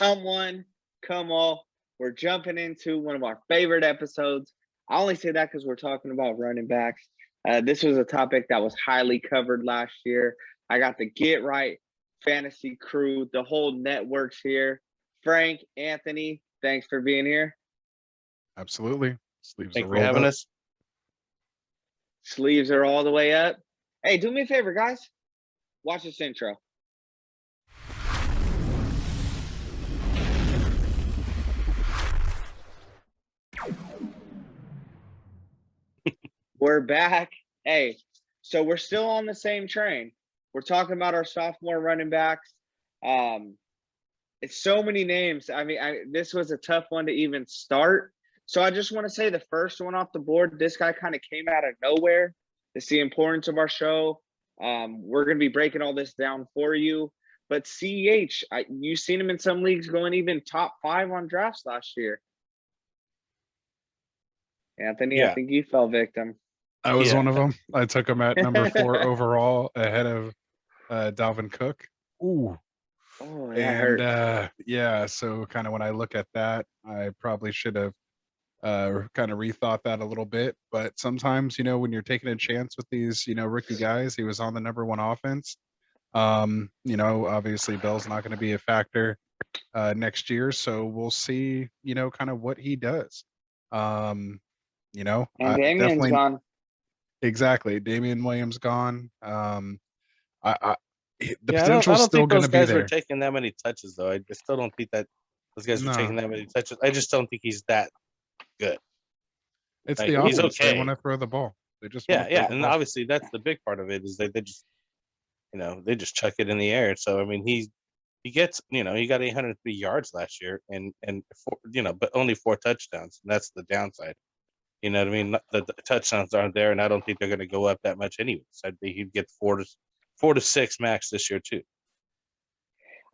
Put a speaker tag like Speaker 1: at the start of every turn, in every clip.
Speaker 1: Come one, come all. We're jumping into one of our favorite episodes. I only say that because we're talking about running backs. This was a topic that was highly covered last year. I got the Get Right Fantasy crew, the whole network's here. Frank, Anthony, thanks for being here.
Speaker 2: Absolutely.
Speaker 3: Sleeves Thanks for having us.
Speaker 1: Sleeves are all the way up. Hey, do me a favor, guys. Watch this intro. We're back. Hey, so we're still on the same train. We're talking about our sophomore running backs. It's so many names. I mean, this was a tough one to even start. So I just want to say the first one off the board, this guy kind of came out of nowhere. It's the importance of our show. We're going to be breaking all this down for you. But CEH, you've seen him in some leagues going even top 5 on drafts last year. Anthony, yeah. I think you fell victim.
Speaker 2: I was one of them. I took him at number 4 overall ahead of Dalvin Cook. Ooh.
Speaker 1: Oh, that
Speaker 2: hurt. So kind of when I look at that, I probably should have kind of rethought that a little bit. But sometimes, when you're taking a chance with these, rookie guys, he was on the number 1 offense. Obviously Bell's not going to be a factor next year. So we'll see, kind of what he does.
Speaker 1: And Damian's gone.
Speaker 2: Exactly. Damian Williams gone. The
Speaker 3: potential
Speaker 2: potential's
Speaker 3: I don't
Speaker 2: still
Speaker 3: think
Speaker 2: going
Speaker 3: those
Speaker 2: to be
Speaker 3: guys
Speaker 2: there.
Speaker 3: were taking that many touches, though. I still don't think that those guys were taking that many touches. I just don't think he's that good.
Speaker 2: It's the offense.
Speaker 3: He's okay.
Speaker 2: They want to throw the ball. They just
Speaker 3: and obviously that's the big part of it is that they just, they just chuck it in the air. So I mean, he gets, he got 803 yards last year, and but only 4 touchdowns. And that's the downside. You know what I mean? The touchdowns aren't there, and I don't think they're going to go up that much anyways. I think he'd get 4 to 6 max this year too.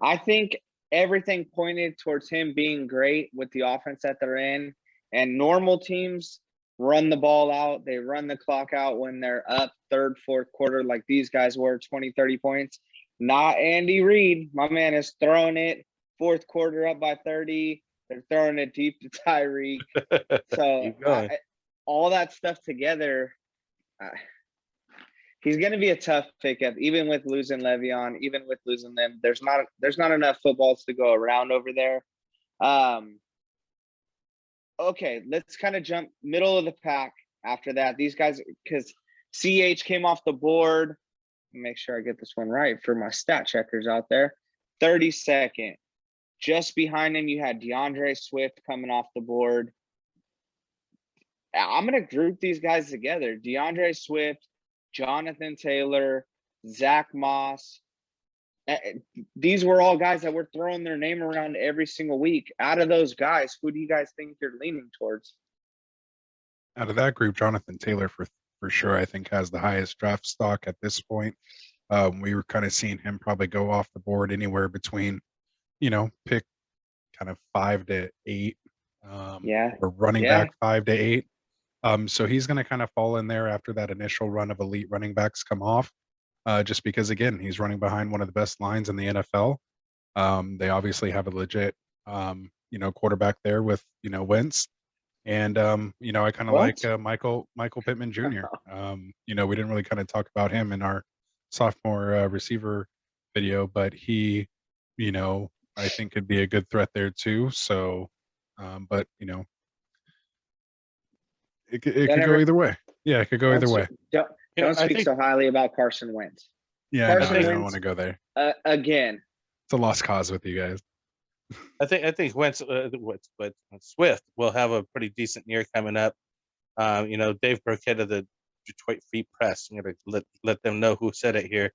Speaker 1: I think everything pointed towards him being great with the offense that they're in. And normal teams run the ball out. They run the clock out when they're up third, fourth quarter, like these guys were, 20, 30 points. Not Andy Reid. My man is throwing it fourth quarter up by 30. They're throwing it deep to Tyreek. So all that stuff together, he's going to be a tough pickup, even with losing Le'Veon, even with losing them. There's not enough footballs to go around over there. Okay, let's kind of jump middle of the pack after that. These guys, because CH came off the board. Make sure I get this one right for my stat checkers out there. 32nd. Just behind him, you had DeAndre Swift coming off the board. I'm going to group these guys together. DeAndre Swift, Jonathon Taylor, Zach Moss. These were all guys that were throwing their name around every single week. Out of those guys, who do you guys think you're leaning towards?
Speaker 2: Out of that group, Jonathon Taylor for sure, I think, has the highest draft stock at this point. We were kind of seeing him probably go off the board anywhere between, pick kind of 5 to 8. Or running back 5 to 8. So he's going to kind of fall in there after that initial run of elite running backs come off. Just because, again, he's running behind one of the best lines in the NFL. They obviously have a legit, quarterback there with, Wentz. And, I kind of like Michael Pittman Jr. We didn't really kind of talk about him in our sophomore receiver video, but he, I think could be a good threat there too. So, but, it could go either way. Yeah, it could go either way.
Speaker 1: Don't speak so highly about Carson Wentz.
Speaker 2: Yeah, I don't want to go there.
Speaker 1: Again,
Speaker 2: it's a lost cause with you guys.
Speaker 3: I think Wentz, but Swift will have a pretty decent year coming up. Dave Burkett of the Detroit Free Press. I'm going to let them know who said it here.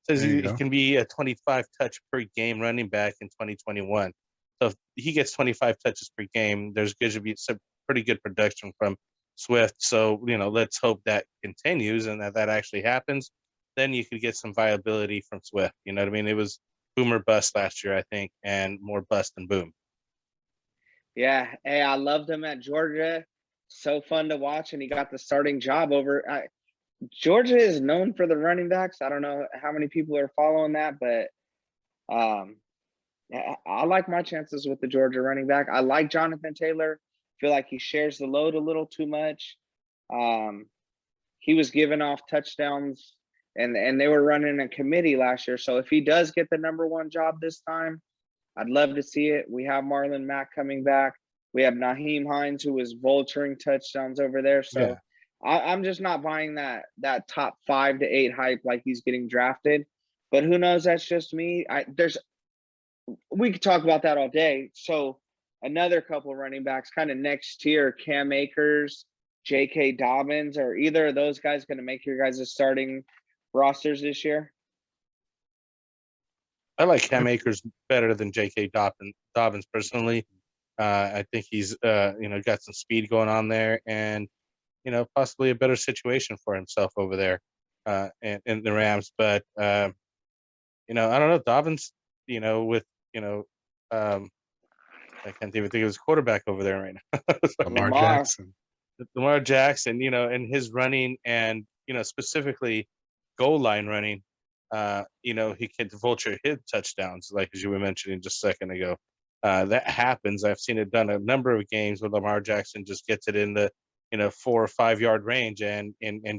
Speaker 3: Says he can be a 25 touch per game running back in 2021. So if he gets 25 touches per game, there's going to be some pretty good production from Swift. So, let's hope that continues and that actually happens. Then you could get some viability from Swift. You know what I mean? It was boom or bust last year, I think, and more bust than boom.
Speaker 1: Yeah. Hey, I loved him at Georgia. So fun to watch, and he got the starting job over. Georgia is known for the running backs. I don't know how many people are following that, but Yeah, I like my chances with the Georgia running back. I like Jonathon Taylor. Feel like he shares the load a little too much. He was giving off touchdowns, and they were running a committee last year. So if he does get the #1 job this time, I'd love to see it. We have Marlon Mack coming back. We have Naheem Hines, who was vulturing touchdowns over there. So
Speaker 3: Yeah.
Speaker 1: I'm just not buying that top 5 to 8 hype like he's getting drafted. But who knows? That's just me. We could talk about that all day. So another couple running backs kind of next tier, Cam Akers, J.K. Dobbins. Are either of those guys going to make your guys' starting rosters this year?
Speaker 3: I like Cam Akers better than J.K. Dobbins personally. I think he's got some speed going on there, and possibly a better situation for himself over there in the Rams. But I don't know, Dobbins. With I can't even think of his quarterback over there right now.
Speaker 2: Lamar Jackson.
Speaker 3: Lamar Jackson, and his running, and specifically goal line running. He can vulture his touchdowns, like as you were mentioning just a second ago. That happens. I've seen it done a number of games where Lamar Jackson just gets it in the 4 or 5 yard range and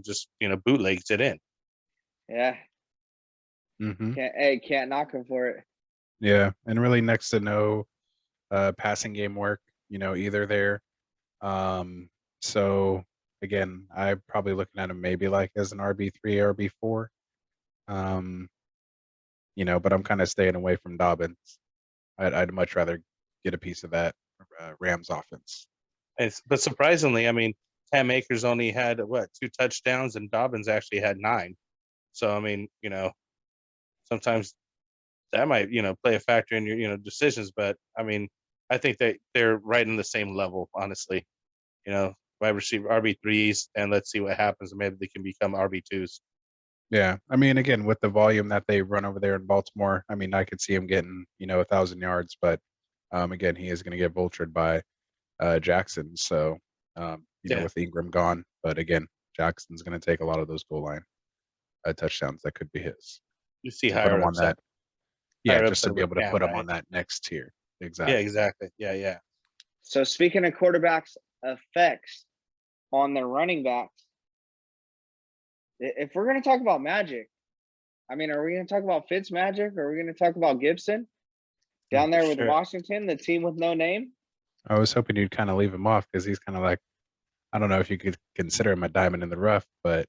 Speaker 3: just bootlegs it in.
Speaker 1: Yeah.
Speaker 2: Mm-hmm.
Speaker 1: Can't knock him for it.
Speaker 2: Yeah, and really next to no passing game work, either there. So again, I'm probably looking at him maybe like as an RB3, RB4. But I'm kind of staying away from Dobbins. I'd much rather get a piece of that Rams offense.
Speaker 3: But surprisingly, I mean, Cam Akers only had 2 touchdowns, and Dobbins actually had 9. So I mean, sometimes that might play a factor in your decisions. But I mean, I think that they're right in the same level, honestly. Wide receiver RB3s, and let's see what happens. Maybe they can become RB2s.
Speaker 2: Yeah, I mean, again, with the volume that they run over there in Baltimore, I mean, I could see him getting 1,000 yards, but again, he is going to get vultured by Jackson. So with Ingram gone, but again, Jackson's going to take a lot of those goal line touchdowns that could be his.
Speaker 3: You see
Speaker 2: to put him on that. Yeah, just to be able to put him on that next tier. Exactly.
Speaker 3: Yeah, exactly. Yeah.
Speaker 1: So speaking of quarterbacks' effects on their running backs, if we're going to talk about magic, I mean, are we going to talk about Fitzmagic, or are we going to talk about Gibson down there with Washington, the team with no name?
Speaker 2: I was hoping you'd kind of leave him off because he's kind of like, I don't know if you could consider him a diamond in the rough, but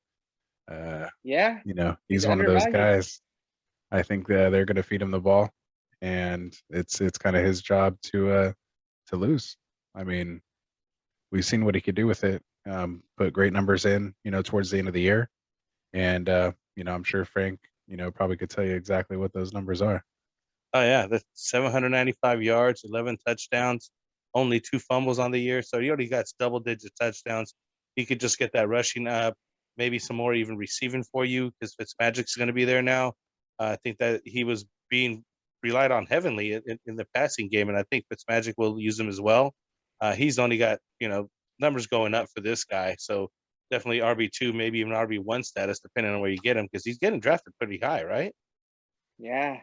Speaker 1: yeah,
Speaker 2: he's one of those guys. I think they're going to feed him the ball, and it's kind of his job to lose. I mean, we've seen what he could do with it. Put great numbers in, towards the end of the year, and I'm sure Frank, probably could tell you exactly what those numbers are.
Speaker 3: Oh yeah, that's 795 yards, 11 touchdowns, only 2 fumbles on the year. So he already got double-digit touchdowns. He could just get that rushing up, maybe some more even receiving for you because Fitzmagic's going to be there now. I think that he was being relied on heavily in the passing game, and I think Fitzmagic will use him as well. He's only got numbers going up for this guy, so definitely RB2, maybe even RB1 status, depending on where you get him, because he's getting drafted pretty high, right?
Speaker 1: Yeah.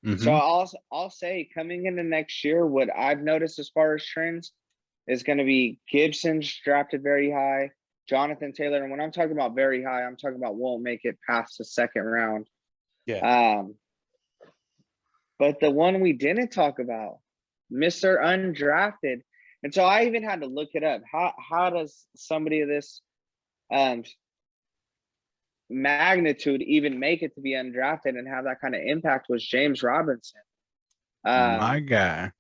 Speaker 2: Mm-hmm.
Speaker 1: So I'll say coming into next year, what I've noticed as far as trends is going to be Gibson's drafted very high, Jonathon Taylor, and when I'm talking about very high, I'm talking about won't make it past the 2nd round.
Speaker 3: Yeah.
Speaker 1: But the one we didn't talk about, Mr. Undrafted, and so I even had to look it up. How does somebody of this magnitude even make it to be undrafted and have that kind of impact? Was James Robinson.
Speaker 2: My guy.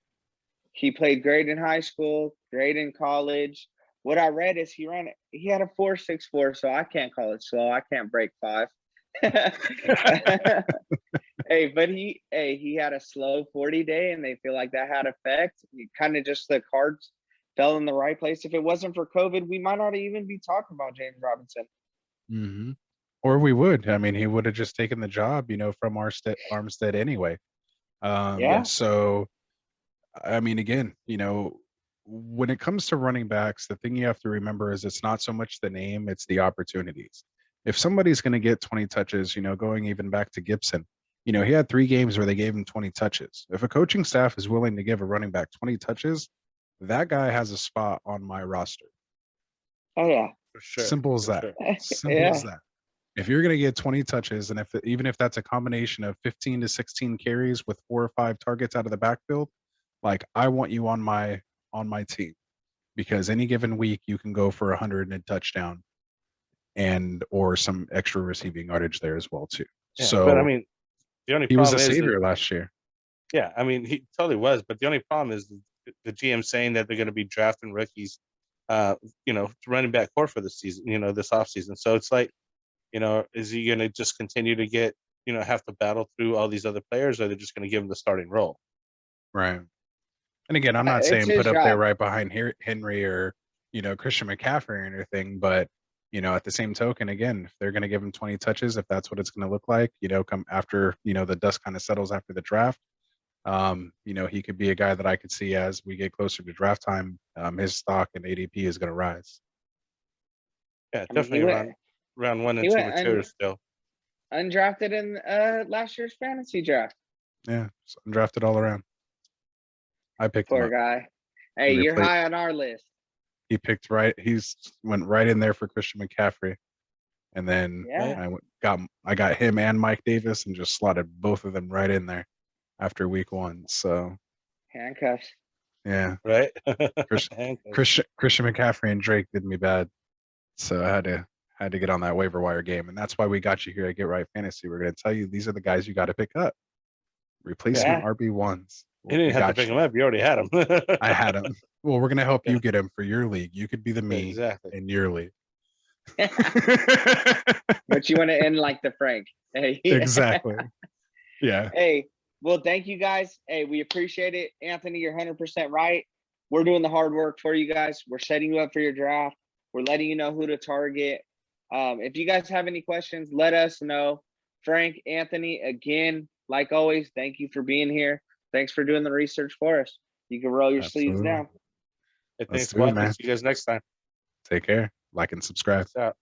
Speaker 1: He played great in high school, great in college. What I read is he had a 4.64, so I can't call it slow. I can't break 5. But he had a slow 40 day, and they feel like that had effect. Kind of just the cards fell in the right place. If it wasn't for COVID, we might not even be talking about James Robinson.
Speaker 2: Mm-hmm. Or we would. I mean, he would have just taken the job, from Armstead anyway.
Speaker 1: Yeah.
Speaker 2: So, I mean, again, when it comes to running backs, the thing you have to remember is it's not so much the name, it's the opportunities. If somebody's going to get 20 touches, going even back to Gibson, You know, he had 3 games where they gave him 20 touches. If a coaching staff is willing to give a running back 20 touches, that guy has a spot on my roster.
Speaker 1: Oh yeah.
Speaker 3: For sure.
Speaker 2: Simple as
Speaker 3: for
Speaker 2: that.
Speaker 3: sure.
Speaker 2: Simple as that. If you're going to get 20 touches, and even if that's a combination of 15 to 16 carries with 4 or 5 targets out of the backfield, like I want you on my team, because any given week you can go for 100 and a touchdown, and or some extra receiving yardage there as well too.
Speaker 3: Yeah,
Speaker 2: So,
Speaker 3: but I mean, the only
Speaker 2: he was a
Speaker 3: problem is that,
Speaker 2: savior last year.
Speaker 3: yeah, I mean, he totally was. But the only problem is the GM saying that they're going to be drafting rookies, running back core for this season, this offseason. So it's like, is he going to just continue to get, have to battle through all these other players, or they're just going to give him the starting role?
Speaker 2: Right. And again, I'm not
Speaker 1: It's
Speaker 2: saying
Speaker 1: his
Speaker 2: put up there
Speaker 1: job.
Speaker 2: right behind Henry or, Christian McCaffrey or anything, but, at the same token, again, if they're going to give him 20 touches, if that's what it's going to look like, come after, the dust kind of settles after the draft, he could be a guy that I could see as we get closer to draft time, his stock and ADP is going to rise.
Speaker 3: Yeah,
Speaker 1: I mean,
Speaker 3: definitely round 1 and
Speaker 1: he
Speaker 3: 2
Speaker 1: went
Speaker 3: material still.
Speaker 1: undrafted in last year's fantasy draft.
Speaker 2: Yeah, so undrafted all around. I picked him
Speaker 1: Poor
Speaker 2: up.
Speaker 1: guy. Hey,
Speaker 2: He
Speaker 1: you're
Speaker 2: replaced-
Speaker 1: high on our list.
Speaker 2: He picked right. He's went right in there for Christian McCaffrey, and then
Speaker 1: Yeah.
Speaker 2: I got him and Mike Davis and just slotted both of them right in there after week 1. So
Speaker 1: Handcuffs.
Speaker 2: yeah,
Speaker 3: Right?
Speaker 2: Christian McCaffrey and Drake did me bad, so I had to get on that waiver wire game, and that's why we got you here at Get Right Fantasy. We're going to tell you these are the guys you got to pick up, replacement RB1s.
Speaker 3: You didn't have to pick him up. You already had him.
Speaker 2: I had him. Well, we're going to help you get him for your league. You could be the me
Speaker 3: Exactly.
Speaker 2: in your league.
Speaker 1: But you want to end like the Frank. Hey.
Speaker 2: Exactly. Yeah.
Speaker 1: Hey, well, thank you guys. Hey, we appreciate it. Anthony, you're 100% right. We're doing the hard work for you guys. We're setting you up for your draft. We're letting you know who to target. If you guys have any questions, let us know. Frank, Anthony, again, like always, thank you for being here. Thanks for doing the research for us. You can roll your sleeves
Speaker 2: Absolutely.
Speaker 1: down.
Speaker 3: Hey,
Speaker 2: Let's
Speaker 3: thanks,
Speaker 2: do it,
Speaker 3: Watson.
Speaker 2: man.
Speaker 3: See you guys next time.
Speaker 2: Take care. Like and subscribe.
Speaker 3: Peace out.